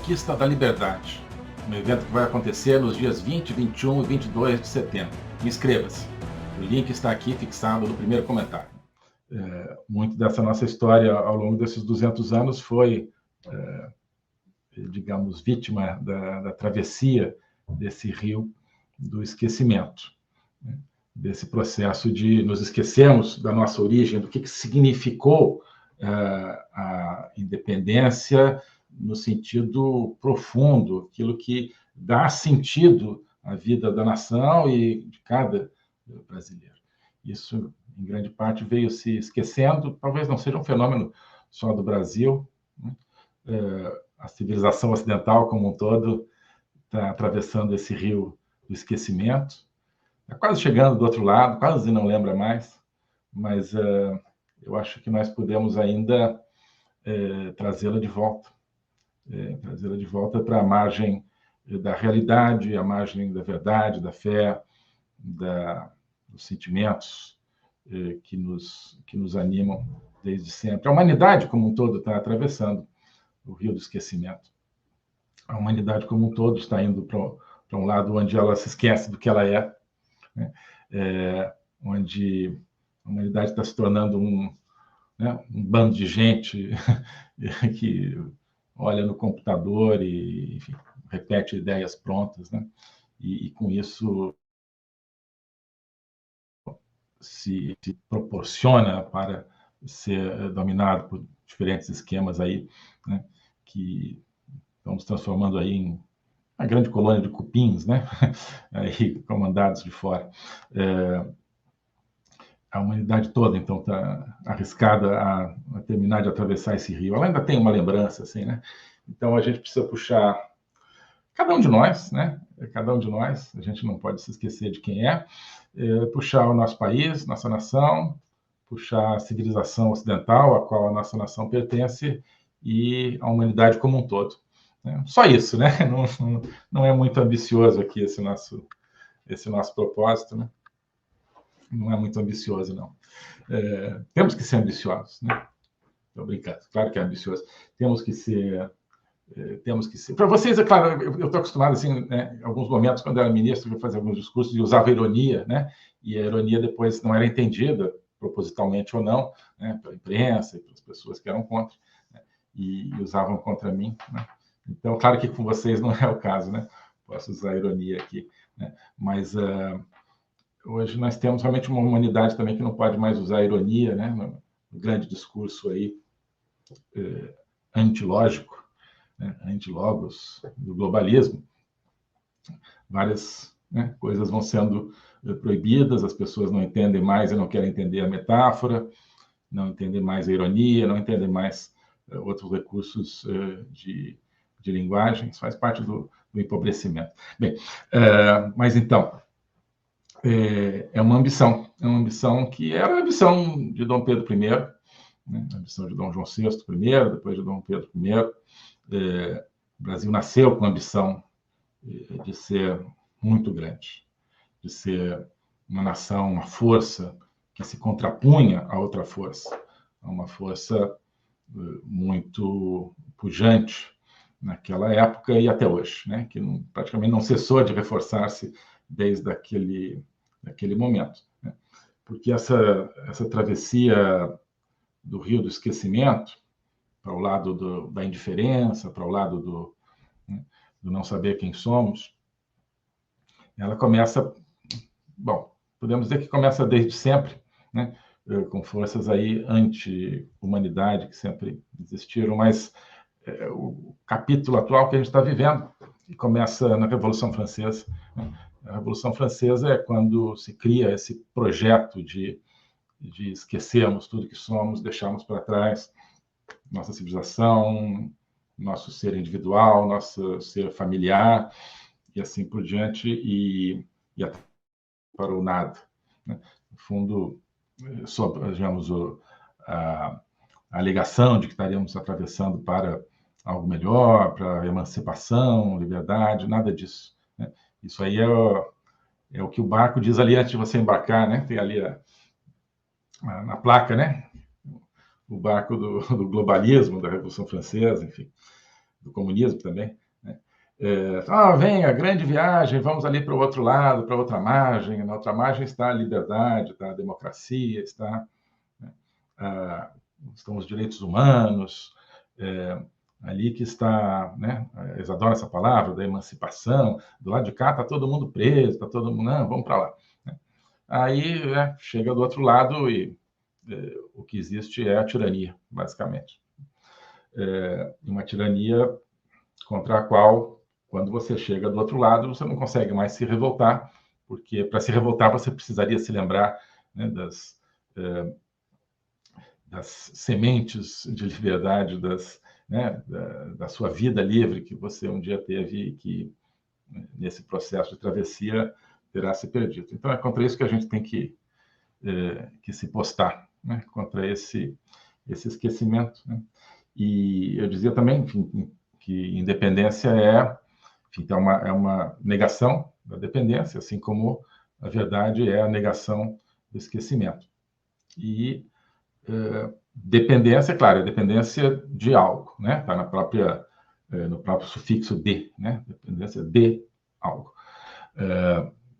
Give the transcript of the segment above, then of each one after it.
Conquista da Liberdade, um evento que vai acontecer nos dias 20, 21 e 22 de setembro. Inscreva-se. O link está aqui fixado no primeiro comentário. Muito dessa nossa história ao longo desses 200 anos foi, digamos, vítima da travessia desse rio do esquecimento, né? Desse processo de nos esquecermos da nossa origem, do que significou a independência no sentido profundo, aquilo que dá sentido à vida da nação e de cada brasileiro. Isso, em grande parte, veio se esquecendo, talvez não seja um fenômeno só do Brasil, né? A civilização ocidental como um todo está atravessando esse rio do esquecimento, está quase chegando do outro lado, quase não lembra mais, mas eu acho que nós podemos ainda trazê-la de volta. Trazê-la de volta para a margem da realidade, a margem da verdade, da fé, dos sentimentos que nos animam desde sempre. A humanidade como um todo está atravessando o rio do esquecimento. A humanidade como um todo está indo para um lado onde ela se esquece do que ela é, né? Onde a humanidade está se tornando um bando de gente que olha no computador e, enfim, repete ideias prontas, né? E com isso se proporciona para ser dominado por diferentes esquemas aí, né? Que estão se transformando aí em uma grande colônia de cupins, né? Aí comandados de fora. A humanidade toda, então, está arriscada a terminar de atravessar esse rio. Ela ainda tem uma lembrança, assim, né? Então, a gente precisa puxar cada um de nós, né? Cada um de nós, a gente não pode se esquecer de quem puxar o nosso país, nossa nação, puxar a civilização ocidental, a qual a nossa nação pertence, e a humanidade como um todo. Só isso, né? Não é muito ambicioso aqui esse nosso propósito, né? Não é muito ambicioso, não. Temos que ser ambiciosos, né? Estou brincando, claro que é ambicioso. Temos que ser. Para vocês, é claro, eu estou acostumado, assim, né, em alguns momentos, quando eu era ministro, eu fazia alguns discursos e usava ironia, né? E a ironia depois não era entendida, propositalmente ou não, né, pela imprensa e pelas pessoas que eram contra, né, e usavam contra mim, né? Então, claro que com vocês não é o caso, né? Posso usar ironia aqui, né? Mas hoje nós temos realmente uma humanidade também que não pode mais usar ironia, né? No grande discurso aí antilógico, né? Antilogos do globalismo. Várias, né, coisas vão sendo proibidas, as pessoas não entendem mais e não querem entender a metáfora, não entendem mais a ironia, não entendem mais outros recursos de linguagem. Isso faz parte do empobrecimento. Bem, mas então, é uma ambição que era a ambição de Dom Pedro I, né? A ambição de Dom João VI primeiro, depois de Dom Pedro I. O Brasil nasceu com a ambição de ser muito grande, de ser uma nação, uma força que se contrapunha a outra força, a uma força muito pujante naquela época e até hoje, né? Que praticamente não cessou de reforçar-se desde aquele momento, né? Porque essa travessia do rio do esquecimento para o lado da indiferença, para o lado do não saber quem somos, ela começa, bom, podemos dizer que começa desde sempre, né? Com forças aí anti-humanidade que sempre existiram, mas o capítulo atual que a gente está vivendo começa na Revolução Francesa, né? A Revolução Francesa é quando se cria esse projeto de esquecermos tudo que somos, deixarmos para trás nossa civilização, nosso ser individual, nosso ser familiar, e assim por diante, e até para o nada, né? No fundo, digamos, a alegação de que estaríamos atravessando para algo melhor, para emancipação, liberdade, nada disso, né? Isso aí é o que o barco diz ali antes de você embarcar, né? Tem ali na placa, né? O barco do globalismo, da Revolução Francesa, enfim. do comunismo também, né? Vem a grande viagem, vamos ali para o outro lado, para outra margem. Na outra margem está a liberdade, está a democracia, né, estão os direitos humanos, ali que está, né? Eles adoram essa palavra, da emancipação. Do lado de cá está todo mundo preso, está todo mundo, não, vamos para lá. Aí chega do outro lado e o que existe é a tirania, basicamente. Uma tirania contra a qual, quando você chega do outro lado, você não consegue mais se revoltar, porque para se revoltar você precisaria se lembrar, né, das sementes de liberdade, né, da sua vida livre que você um dia teve e que, nesse processo de travessia, terá se perdido. Então, é contra isso que a gente tem que se postar, né, contra esse esquecimento, né? E eu dizia também, enfim, que independência então, é uma negação da dependência, assim como a verdade é a negação do esquecimento. E dependência, claro, é dependência de algo, né? Está no próprio sufixo de, né? Dependência de algo.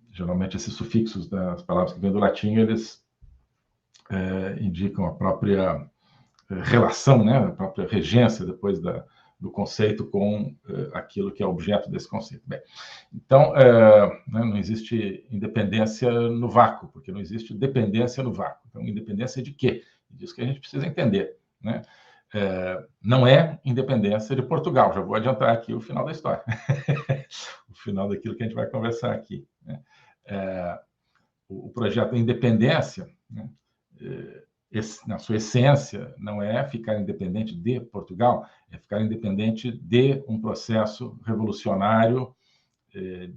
Geralmente esses sufixos das palavras que vêm do latim, eles indicam a própria relação, né? A própria regência depois do conceito com aquilo que é objeto desse conceito. Bem, então, não existe independência no vácuo, porque não existe dependência no vácuo. Então, independência de quê? Disso que a gente precisa entender, né? Não é independência de Portugal. Já vou adiantar aqui o final da história. O final daquilo que a gente vai conversar aqui, né? O projeto da independência, né, na sua essência, não é ficar independente de Portugal, é ficar independente de um processo revolucionário,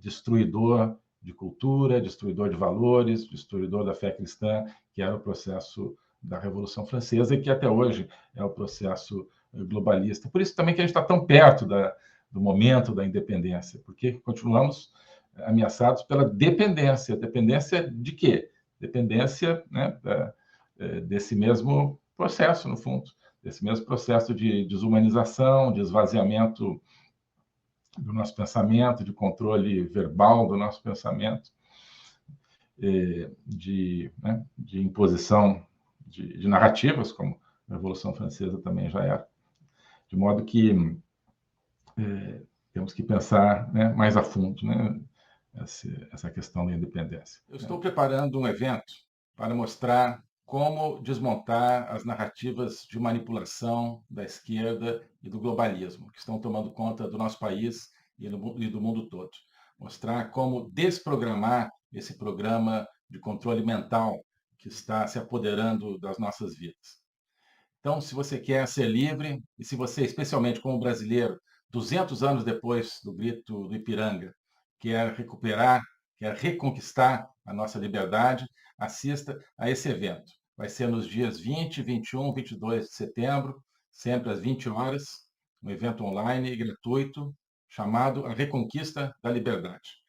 destruidor de cultura, destruidor de valores, destruidor da fé cristã, que era o processo da Revolução Francesa e que até hoje é o processo globalista. Por isso também que a gente está tão perto do momento da independência, porque continuamos ameaçados pela dependência. Dependência de quê? Dependência, né, desse mesmo processo, no fundo, desse mesmo processo de desumanização, de esvaziamento do nosso pensamento, de controle verbal do nosso pensamento, de imposição de narrativas, como a Revolução Francesa também já era. De modo que temos que pensar, né, mais a fundo, né, essa questão da independência. Eu estou preparando um evento para mostrar como desmontar as narrativas de manipulação da esquerda e do globalismo, que estão tomando conta do nosso país e do mundo todo. Mostrar como desprogramar esse programa de controle mental que está se apoderando das nossas vidas. Então, se você quer ser livre, e se você, especialmente como brasileiro, 200 anos depois do grito do Ipiranga, quer recuperar, quer reconquistar a nossa liberdade, assista a esse evento. Vai ser nos dias 20, 21, 22 de setembro, sempre às 20 horas, um evento online gratuito chamado A Reconquista da Liberdade.